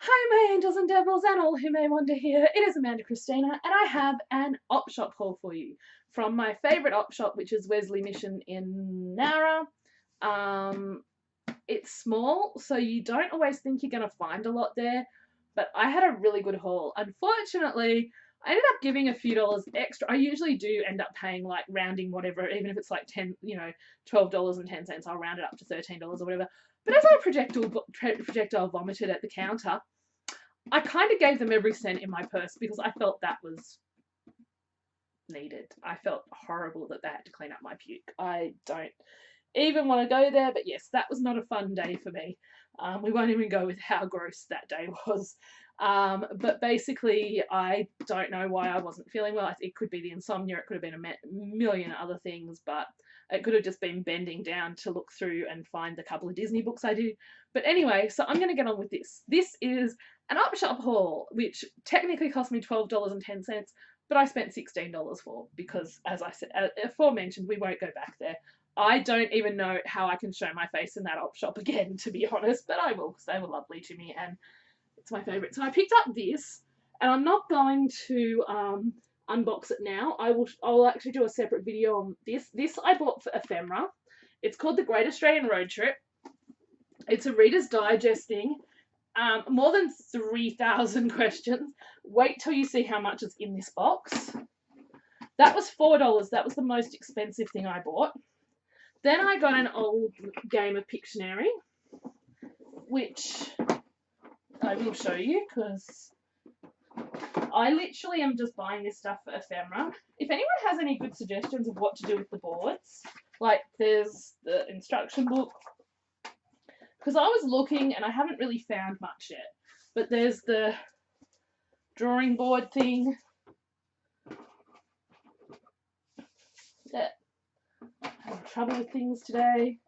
Hi my angels and devils and all who may wander here, it is Amanda Christina and I have an op shop haul for you from my favourite op shop, which is Wesley Mission in Nowra. It's small, so you don't always think you're going to find a lot there, but I had a really good haul. Unfortunately, I ended up giving a few dollars extra. I usually do end up paying, like, rounding whatever, even if it's like $12.10, I'll round it up to $13 or whatever. But as I projectile vomited at the counter, I kind of gave them every cent in my purse because I felt that was needed. I felt horrible that they had to clean up my puke. I don't even want to go there, but yes, that was not a fun day for me. We won't even go with how gross that day was. But basically, I don't know why I wasn't feeling well. It could be the insomnia, it could have been a million other things, but it could have just been bending down to look through and find the couple of Disney books I do. But anyway, so I'm going to get on with this. This is an op shop haul, which technically cost me $12.10, but I spent $16 for because, as I said, aforementioned, we won't go back there. I don't even know how I can show my face in that op shop again, to be honest, but I will because they were lovely to me and it's my favourite. So I picked up this, and I'm not going to unbox it now. I'll actually do a separate video on this. This I bought for Ephemera. It's called The Great Australian Road Trip. It's a Reader's Digest thing. More than 3,000 questions. Wait till you see how much is in this box. That was $4. That was the most expensive thing I bought. Then I got an old game of Pictionary, which I will show you because I literally am just buying this stuff for Ephemera. If anyone has any good suggestions of what to do with the boards, like there's the instruction book, because I was looking and I haven't really found much yet, but there's the drawing board thing. That I'm having trouble with things today.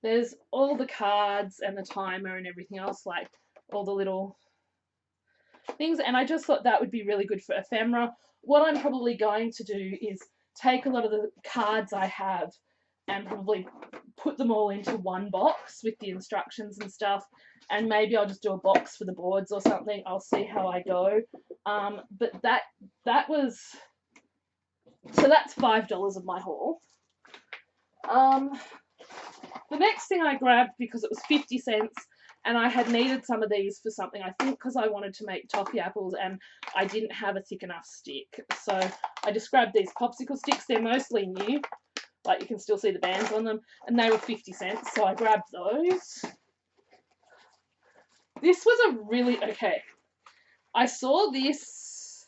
There's all the cards and the timer and everything else, like all the little things, and I just thought that would be really good for Ephemera. What I'm probably going to do is take a lot of the cards I have and probably put them all into one box with the instructions and stuff, and maybe I'll just do a box for the boards or something. I'll see how I go. But that was, so that's $5 of my haul. The next thing I grabbed, because it was 50 cents and I had needed some of these for something, I think because I wanted to make toffee apples and I didn't have a thick enough stick. So I just grabbed these popsicle sticks. They're mostly new, like you can still see the bands on them, and they were 50 cents, so I grabbed those. This was a really, okay, I saw this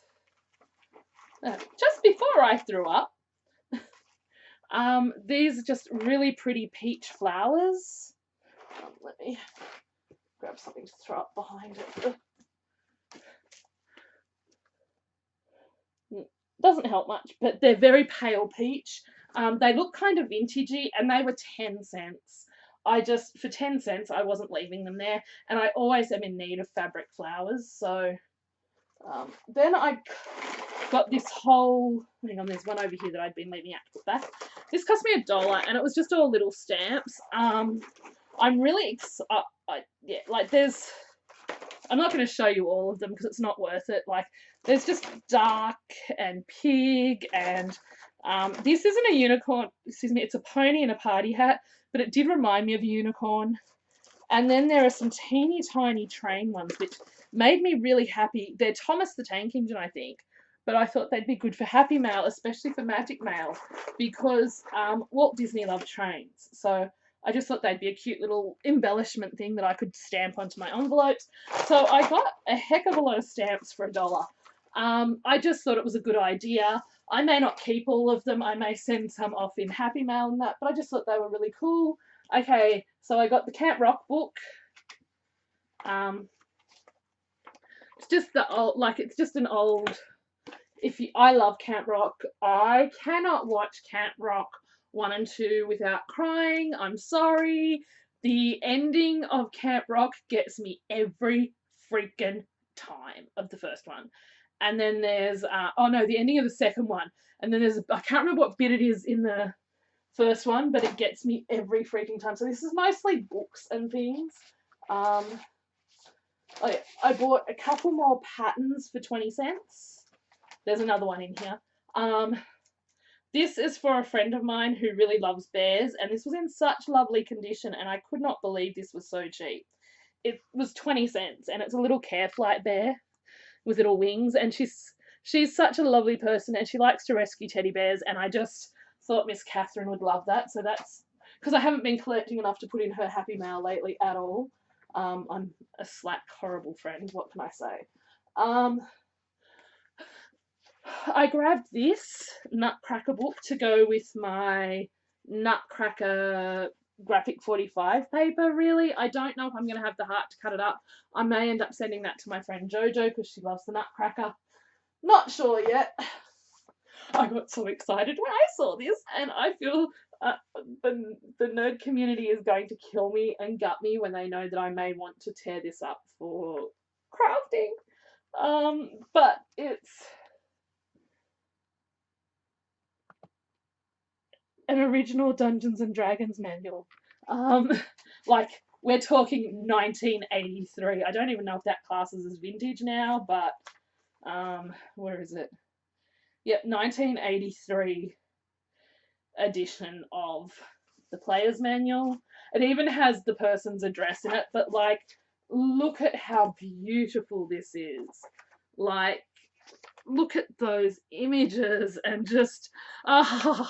just before I threw up. These are just really pretty peach flowers. Let me grab something to throw up behind it. Doesn't help much, but they're very pale peach. They look kind of vintagey, and they were 10 cents. For 10 cents, I wasn't leaving them there, and I always am in need of fabric flowers, so then I got this whole, hang on, there's one over here that I'd been leaving out to put back. This cost me $1, and it was just all little stamps. I'm really yeah, like there's, I'm not going to show you all of them because it's not worth it. Like there's just duck and pig, and this isn't a unicorn, excuse me, it's a pony in a party hat, but it did remind me of a unicorn. And then there are some teeny tiny train ones which made me really happy. They're Thomas the Tank Engine, I think, but I thought they'd be good for Happy Mail, especially for Magic Mail, because Walt Disney loved trains. So I just thought they'd be a cute little embellishment thing that I could stamp onto my envelopes. So I got a heck of a lot of stamps for $1. I just thought it was a good idea. I may not keep all of them. I may send some off in Happy Mail and that, but I just thought they were really cool. Okay, so I got the Camp Rock book. It's just the old, like it's just an old. I love Camp Rock. I cannot watch Camp Rock 1 and 2 without crying. I'm sorry. The ending of Camp Rock gets me every freaking time of the first one. And then there's, oh no, the ending of the second one. And then there's, I can't remember what bit it is in the first one, but it gets me every freaking time. So this is mostly books and things. I bought a couple more patterns for 20 cents. There's another one in here. This is for a friend of mine who really loves bears, and this was in such lovely condition, and I could not believe this was so cheap. It was 20 cents, and it's a little care flight bear with little wings, and she's such a lovely person, and she likes to rescue teddy bears, and I just thought Miss Catherine would love that. So that's because I haven't been collecting enough to put in her happy mail lately at all. I'm a slack, horrible friend. What can I say? I grabbed this Nutcracker book to go with my Nutcracker graphic 45 paper, really. I don't know if I'm going to have the heart to cut it up. I may end up sending that to my friend Jojo because she loves the Nutcracker. Not sure yet. I got so excited when I saw this, and I feel the nerd community is going to kill me and gut me when they know that I may want to tear this up for crafting. But it's an original Dungeons and Dragons manual. Like, we're talking 1983. I don't even know if that classes as vintage now, but where is it? Yep, 1983 edition of the player's manual. It even has the person's address in it, but like, look at how beautiful this is. Like, look at those images and just, I'm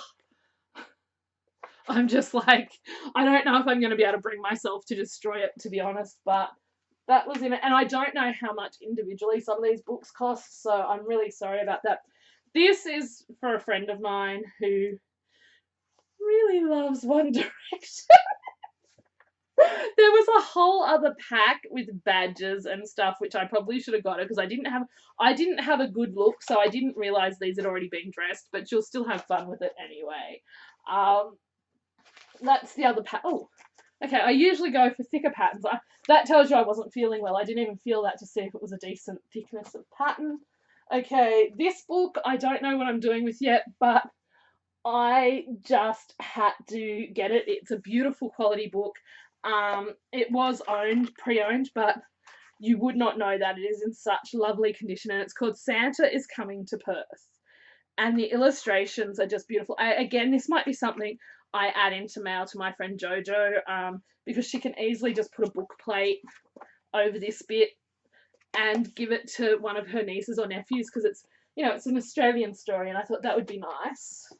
just like, I don't know if I'm going to be able to bring myself to destroy it, to be honest, but that was in it. And I don't know how much individually some of these books cost, so I'm really sorry about that. This is for a friend of mine who really loves One Direction. There was a whole other pack with badges and stuff, which I probably should have got it because I didn't have a good look, so I didn't realise these had already been dressed, but you'll still have fun with it anyway. That's the other pack. Oh, okay, I usually go for thicker patterns. That tells you I wasn't feeling well. I didn't even feel that to see if it was a decent thickness of pattern. Okay, this book I don't know what I'm doing with yet, but I just had to get it. It's a beautiful quality book. It was pre-owned, but you would not know that. It is in such lovely condition, and it's called Santa is Coming to Perth. And the illustrations are just beautiful. Again, this might be something I add into mail to my friend Jojo, because she can easily just put a book plate over this bit and give it to one of her nieces or nephews because it's, it's an Australian story, and I thought that would be nice.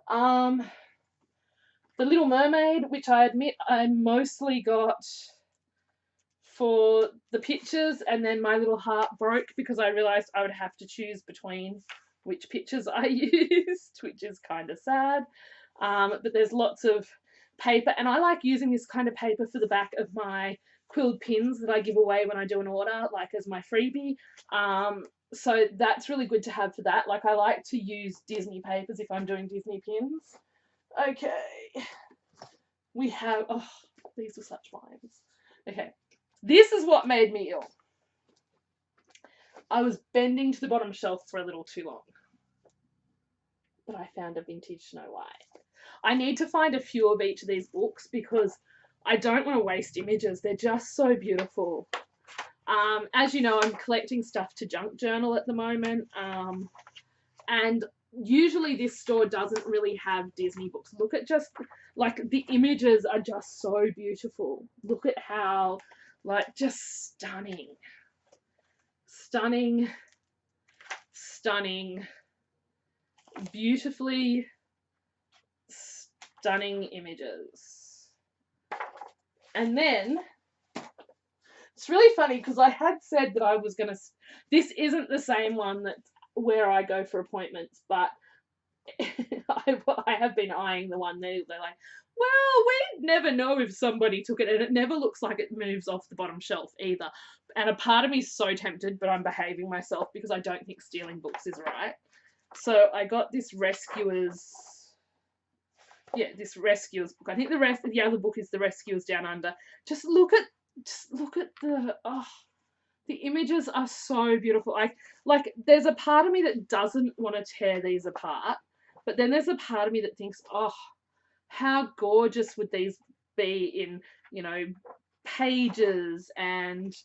The Little Mermaid, which I admit I mostly got for the pictures, and then my little heart broke because I realised I would have to choose between which pictures I used, which is kind of sad. But there's lots of paper, and I like using this kind of paper for the back of my quilled pins that I give away when I do an order, like as my freebie. So that's really good to have for that. Like, I like to use Disney papers if I'm doing Disney pins. Okay. We have, oh, these were such vibes. Okay. This is what made me ill. I was bending to the bottom shelf for a little too long. But I found a vintage Snow White. I need to find a few of each of these books because I don't want to waste images. They're just so beautiful. As you know, I'm collecting stuff to junk journal at the moment. And usually this store doesn't really have Disney books. Look at just, like, the images are just so beautiful. Look at how, like, just stunning. Stunning. Stunning. Beautifully stunning images. And then it's really funny because I had said that I was gonna, this isn't the same one that's where I go for appointments, but I have been eyeing the one they're like, well, we never know if somebody took it, and it never looks like it moves off the bottom shelf either. And a part of me is so tempted, but I'm behaving myself because I don't think stealing books is right. So I got this Rescuers, this Rescuers book. I think the other book is the Rescuers Down Under. Just look at the images are so beautiful. Like there's a part of me that doesn't want to tear these apart, but then there's a part of me that thinks, oh, how gorgeous would these be in, pages and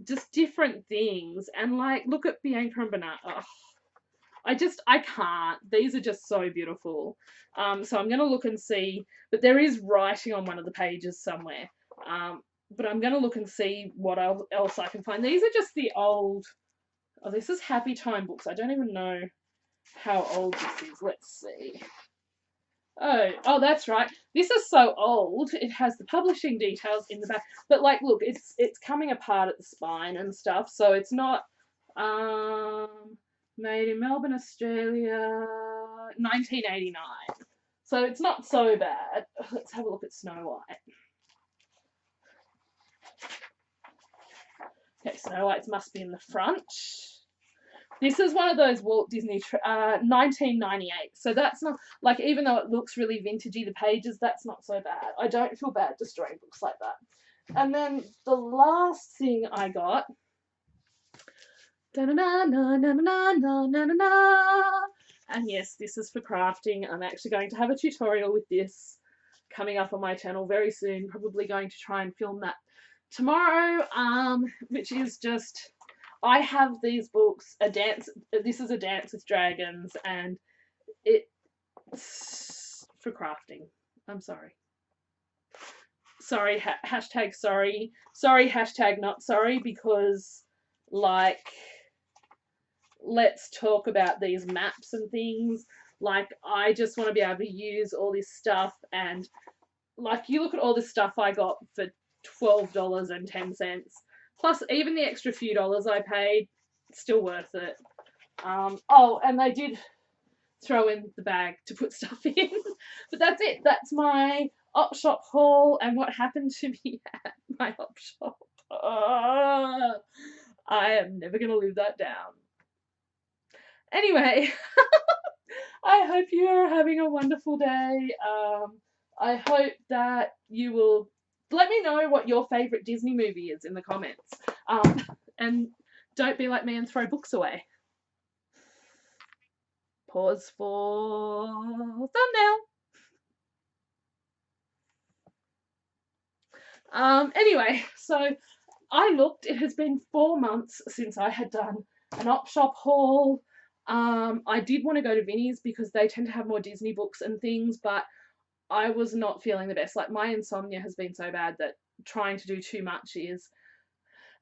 just different things. And like, look at Bianca and Banana. Oh, I can't. These are just so beautiful. So I'm going to look and see, but there is writing on one of the pages somewhere. But I'm going to look and see what else I can find. These are just the old, oh, this is Happy Time books. I don't even know how old this is. Let's see. Oh, that's right. This is so old. It has the publishing details in the back. But like, look, it's coming apart at the spine and stuff. So it's not made in Melbourne, Australia, 1989. So it's not so bad. Let's have a look at Snow White. Okay, Snow White's must be in the front. This is one of those Walt Disney, 1998. So that's not, like, even though it looks really vintagey, the pages, that's not so bad. I don't feel bad destroying books like that. And then the last thing I got, and yes, this is for crafting. I'm actually going to have a tutorial with this coming up on my channel very soon. Probably going to try and film that tomorrow, which is just, I have these books, this is A Dance with Dragons, and it's for crafting. I'm sorry. Sorry, hashtag sorry. Sorry, hashtag not sorry, because, like, let's talk about these maps and things. Like, I just want to be able to use all this stuff, and, like, you look at all this stuff I got for $12.10. Plus, even the extra few dollars I paid, still worth it. Oh, and they did throw in the bag to put stuff in. But that's it. That's my op shop haul and what happened to me at my op shop. I am never going to live that down. Anyway, I hope you're having a wonderful day. I hope that you will let me know what your favourite Disney movie is in the comments. And don't be like me and throw books away. Pause for thumbnail. Anyway, so I looked. It has been 4 months since I had done an op shop haul. I did want to go to Vinnie's because they tend to have more Disney books and things, but I was not feeling the best. Like, my insomnia has been so bad that trying to do too much is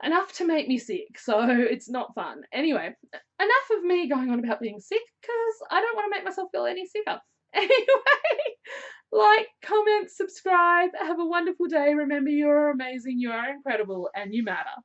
enough to make me sick, so it's not fun. Anyway, enough of me going on about being sick, because I don't want to make myself feel any sicker. Anyway, like, comment, subscribe, have a wonderful day. Remember, you are amazing, you are incredible, and you matter.